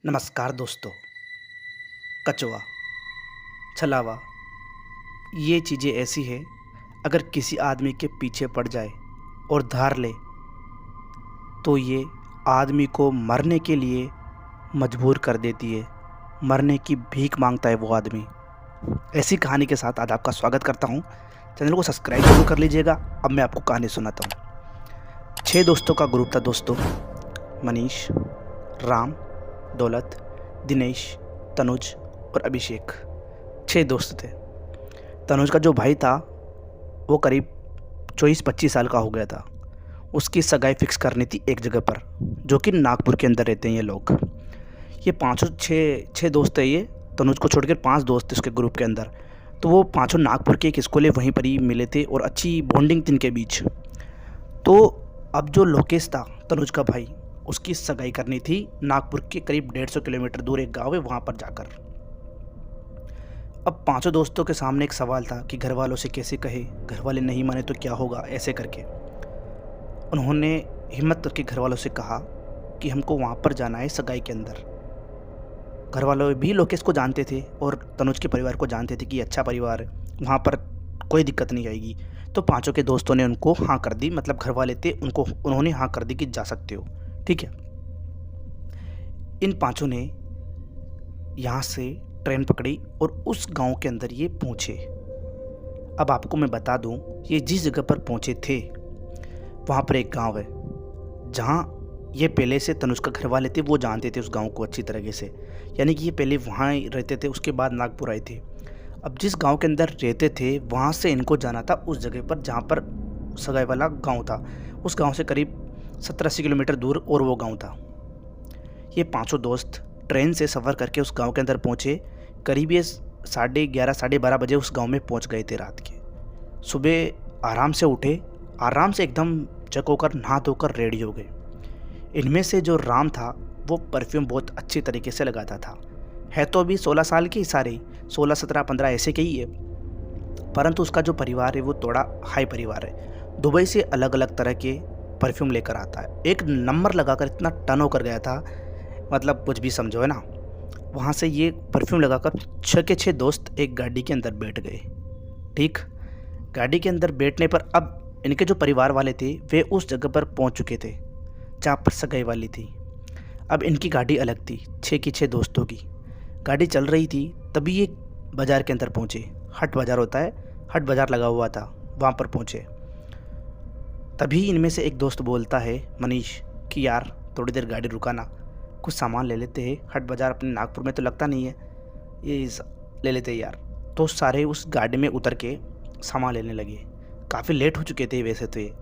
नमस्कार दोस्तों। कचवा, छलावा, ये चीज़ें ऐसी हैं, अगर किसी आदमी के पीछे पड़ जाए और धार ले तो ये आदमी को मरने के लिए मजबूर कर देती है। मरने की भीख मांगता है वो आदमी। ऐसी कहानी के साथ आज आपका स्वागत करता हूँ। चैनल को सब्सक्राइब जरूर कर लीजिएगा। अब मैं आपको कहानी सुनाता हूँ। 6 दोस्तों का ग्रुप था दोस्तों। मनीष, राम, दौलत, दिनेश, तनुज और अभिषेक। 6 दोस्त थे। तनुज का जो भाई था वो करीब 24-25 साल का हो गया था। उसकी सगाई फिक्स करनी थी एक जगह पर, जो कि नागपुर के अंदर रहते हैं ये लोग। ये पाँचों छः दोस्त है। ये तनुज को छोड़कर 5 दोस्त थे उसके ग्रुप के अंदर। तो वो पाँचों नागपुर के एक स्कूल है वहीं पर ही मिले थे और अच्छी बॉन्डिंग थी इनके बीच। तो अब जो लोकेश था तनुज का भाई, उसकी सगाई करनी थी नागपुर के करीब 150 किलोमीटर दूर एक गांव है वहाँ पर जाकर। अब पांचों दोस्तों के सामने एक सवाल था कि घर वालों से कैसे कहे, घर वाले नहीं माने तो क्या होगा, ऐसे करके उन्होंने हिम्मत करके घर वालों से कहा कि हमको वहाँ पर जाना है सगाई के अंदर। घर वालों भी लोकेश को जानते थे और तनुज के परिवार को जानते थे कि अच्छा परिवार है, वहाँ पर कोई दिक्कत नहीं आएगी। तो पांचों के दोस्तों ने उनको हाँ कर दी, मतलब घर वाले थे उन्होंने हाँ कर दी कि जा सकते हो, ठीक है। इन पांचों ने यहाँ से ट्रेन पकड़ी और उस गांव के अंदर ये पहुँचे। अब आपको मैं बता दूं, ये जिस जगह पर पहुँचे थे वहाँ पर एक गांव है जहाँ ये पहले से तनुज का घर वाले थे, वो जानते थे उस गांव को अच्छी तरीके से। यानी कि ये पहले वहाँ ही रहते थे, उसके बाद नागपुर आए थे। अब जिस गांव के अंदर रहते थे वहाँ से इनको जाना था उस जगह पर जहाँ पर सगाई वाला गाँव था। उस गाँव से करीब 70-80 किलोमीटर दूर और वो गाँव था। ये पाँचों दोस्त ट्रेन से सफ़र करके उस गांव के अंदर पहुँचे। करीब ये 11:30 साढ़े 12 बजे उस गांव में पहुँच गए थे रात के। सुबह आराम से उठे, आराम से एकदम चक होकर नहा धोकर रेडी हो गए। इनमें से जो राम था वो परफ्यूम बहुत अच्छी तरीके से लगाता था। है तो अभी 16 साल के, सारे 16, 17, 15 ऐसे के ही है, परंतु उसका जो परिवार है वो थोड़ा हाई परिवार है। दुबई से अलग अलग तरह के परफ्यूम लेकर आता है। एक नंबर लगाकर इतना टर्न होकर गया था, मतलब कुछ भी समझो, है ना। वहाँ से ये परफ्यूम लगाकर 6 के 6 दोस्त एक गाड़ी के अंदर बैठ गए। ठीक, गाड़ी के अंदर बैठने पर अब इनके जो परिवार वाले थे वे उस जगह पर पहुँच चुके थे जहाँ पर सगाई वाली थी। अब इनकी गाड़ी अलग थी, 6 की 6 दोस्तों की गाड़ी चल रही थी। तभी ये बाज़ार के अंदर पहुँचे। हट बाज़ार होता है, हट बाज़ार लगा हुआ था, वहाँ पर पहुँचे। तभी इनमें से एक दोस्त बोलता है, मनीष, कि यार थोड़ी देर गाड़ी रुकाना, कुछ सामान ले लेते हैं। हट बाज़ार अपने नागपुर में तो लगता नहीं है, ये ले लेते हैं यार। तो सारे उस गाड़ी में उतर के सामान लेने लगे। काफ़ी लेट हो चुके थे वैसे तो ये,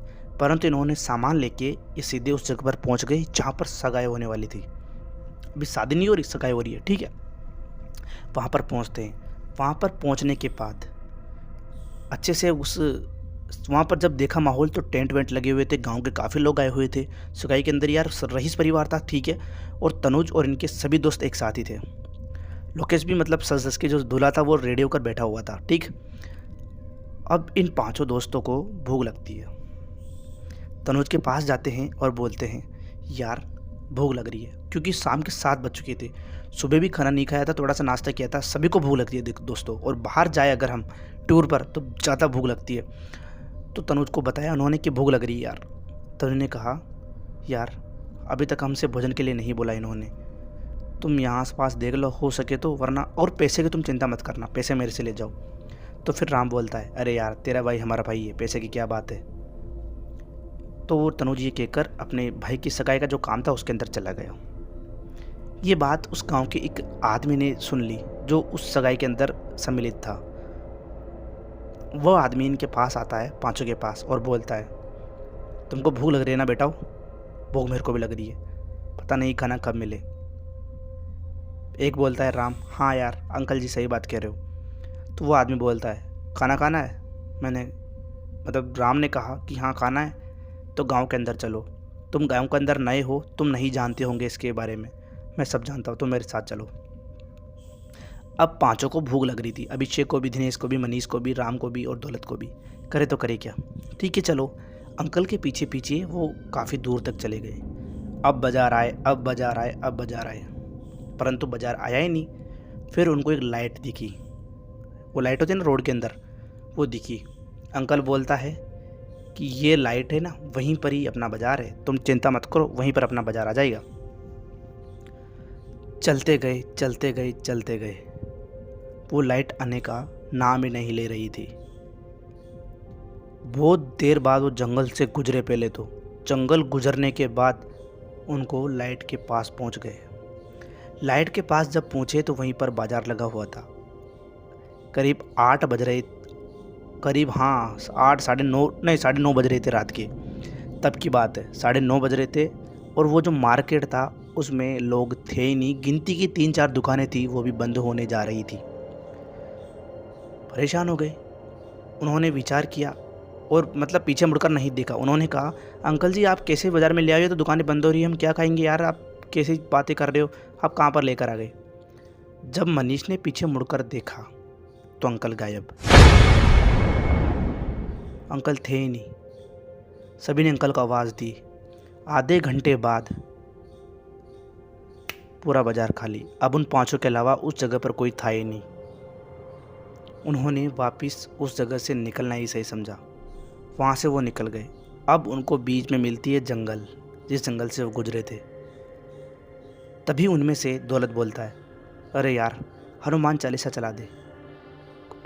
परंतु इन्होंने सामान लेके ये सीधे उस जगह पर पहुंच गए जहाँ पर सगाई होने वाली थी। अभी शादी नहीं हो रही, सगाई हो रही है, ठीक है। वहाँ पर पहुँचते हैं। वहाँ पर पहुँचने के बाद अच्छे से वहाँ पर जब देखा माहौल तो टेंट वेंट लगे हुए थे, गांव के काफ़ी लोग आए हुए थे सगाई के अंदर। यार रईस परिवार था, ठीक है। और तनुज और इनके सभी दोस्त एक साथ ही थे। लोकेश भी मतलब सज धज के जो दूल्हा था वो रेडी होकर बैठा हुआ था, ठीक। अब इन पांचों दोस्तों को भूख लगती है। तनुज के पास जाते हैं और बोलते हैं, यार भूख लग रही है, क्योंकि शाम के 7 बज चुके थे। सुबह भी खाना नहीं खाया था, थोड़ा सा नाश्ता किया था। सभी को भूख लगती है दोस्तों, और बाहर जाए अगर हम टूर पर तो ज़्यादा भूख लगती है। तो तनुज को बताया उन्होंने कि भूख लग रही है यार। तनुज ने कहा, यार अभी तक हमसे भोजन के लिए नहीं बोला इन्होंने, तुम यहाँ आस पास देख लो हो सके तो, वरना और पैसे की तुम चिंता मत करना, पैसे मेरे से ले जाओ। तो फिर राम बोलता है, अरे यार तेरा भाई हमारा भाई है, पैसे की क्या बात है। तो वो तनुज ये कहकर अपने भाई की सगाई का जो काम था उसके अंदर चला गया। ये बात उस गांव के एक आदमी ने सुन ली जो उस सगाई के अंदर सम्मिलित था। वह आदमी इनके पास आता है, पांचों के पास, और बोलता है, तुमको भूख लग रही है ना बेटा? भूख मेरे को भी लग रही है, पता नहीं खाना कब मिले। एक बोलता है, राम, हाँ यार अंकल जी सही बात कह रहे हो। तो वो आदमी बोलता है, खाना खाना है? मैंने मतलब राम ने कहा कि हाँ खाना है। तो गांव के अंदर चलो, तुम गांव के अंदर नए हो, तुम नहीं जानते होंगे इसके बारे में, मैं सब जानता हूँ, तुम मेरे साथ चलो। अब पांचों को भूख लग रही थी, अभिषेक को भी, दिनेश को भी, मनीष को भी, राम को भी और दौलत को भी। करे तो करे क्या, ठीक है चलो। अंकल के पीछे पीछे वो काफ़ी दूर तक चले गए। अब बाजार आए, अब बाजार आए, अब बाजार आए। परंतु बाजार आया ही नहीं। फिर उनको एक लाइट दिखी, वो लाइट होती है ना रोड के अंदर, वो दिखी। अंकल बोलता है कि ये लाइट है ना, वहीं पर ही अपना बाजार है, तुम चिंता मत करो, वहीं पर अपना बाजार आ जाएगा। चलते गए चलते गए चलते गए, वो लाइट आने का नाम ही नहीं ले रही थी। बहुत देर बाद वो जंगल से गुजरे। पहले तो जंगल गुजरने के बाद उनको लाइट के पास पहुंच गए। लाइट के पास जब पहुंचे तो वहीं पर बाजार लगा हुआ था। करीब 8 बज रहे, करीब हाँ 8 साढ़े 9 नहीं 9:30 बज रहे थे रात के, तब की बात है। 9:30 बज रहे थे और वो जो मार्केट था उसमें लोग थे ही नहीं। गिनती की 3-4 दुकानें थी, वो भी बंद होने जा रही थी। परेशान हो गए। उन्होंने विचार किया और मतलब पीछे मुड़कर नहीं देखा। उन्होंने कहा, अंकल जी आप कैसे बाज़ार में ले आए हो, तो दुकानें बंद हो रही है, हम क्या खाएंगे यार, आप कैसी बातें कर रहे हो, आप कहाँ पर लेकर आ गए। जब मनीष ने पीछे मुड़कर देखा तो अंकल गायब। अंकल थे ही नहीं। सभी ने अंकल को आवाज़ दी। आधे घंटे बाद पूरा बाजार खाली। अब उन 5 के अलावा उस जगह पर कोई था ही नहीं। उन्होंने वापस उस जगह से निकलना ही सही समझा। वहाँ से वो निकल गए। अब उनको बीच में मिलती है जंगल, जिस जंगल से वो गुजरे थे। तभी उनमें से दौलत बोलता है, अरे यार हनुमान चालीसा चला दे।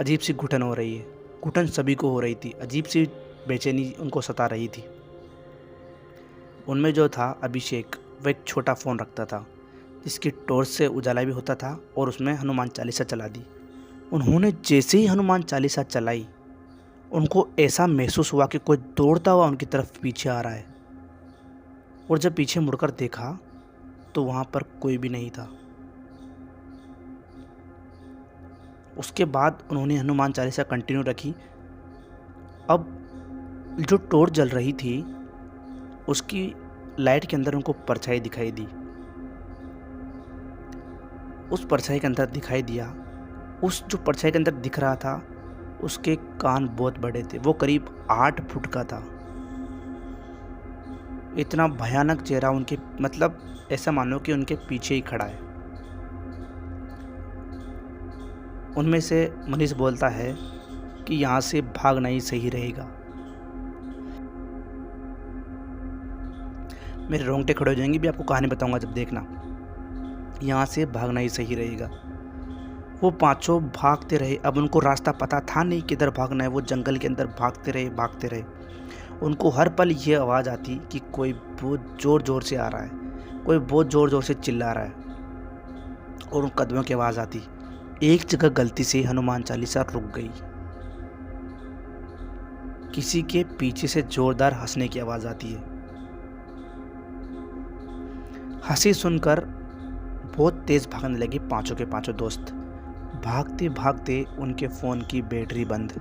अजीब सी घुटन हो रही है। घुटन सभी को हो रही थी, अजीब सी बेचैनी उनको सता रही थी। उनमें जो था अभिषेक, वह एक छोटा फ़ोन रखता था जिसकी टॉर्च से उजाला भी होता था, और उसमें हनुमान चालीसा चला दी। उन्होंने जैसे ही हनुमान चालीसा चलाई, उनको ऐसा महसूस हुआ कि कोई दौड़ता हुआ उनकी तरफ पीछे आ रहा है। और जब पीछे मुड़कर देखा तो वहाँ पर कोई भी नहीं था। उसके बाद उन्होंने हनुमान चालीसा कंटिन्यू रखी। अब जो टॉर्च जल रही थी उसकी लाइट के अंदर उनको परछाई दिखाई दी। उस परछाई के अंदर दिखाई दिया, उस जो परछाई के अंदर दिख रहा था उसके कान बहुत बड़े थे। वो करीब 8 फुट का था। इतना भयानक चेहरा उनके, मतलब ऐसा मानो कि उनके पीछे ही खड़ा है। उनमें से मनीष बोलता है कि यहाँ से भागना ही सही रहेगा। मेरे रोंगटे खड़े हो जाएंगे भी, आपको कहानी बताऊंगा जब देखना। यहाँ से भागना ही सही रहेगा। वो 5 भागते रहे। अब उनको रास्ता पता था नहीं किधर भागना है। वो जंगल के अंदर भागते रहे भागते रहे। उनको हर पल ये आवाज़ आती कि कोई बहुत ज़ोर ज़ोर से आ रहा है, कोई बहुत ज़ोर ज़ोर से चिल्ला रहा है, और उन कदमों की आवाज़ आती। एक जगह गलती से हनुमान चालीसा रुक गई। किसी के पीछे से जोरदार हंसने की आवाज़ आती है। हंसी सुनकर बहुत तेज़ भागने लगे 5 के 5 दोस्त। भागते भागते उनके फ़ोन की बैटरी बंद।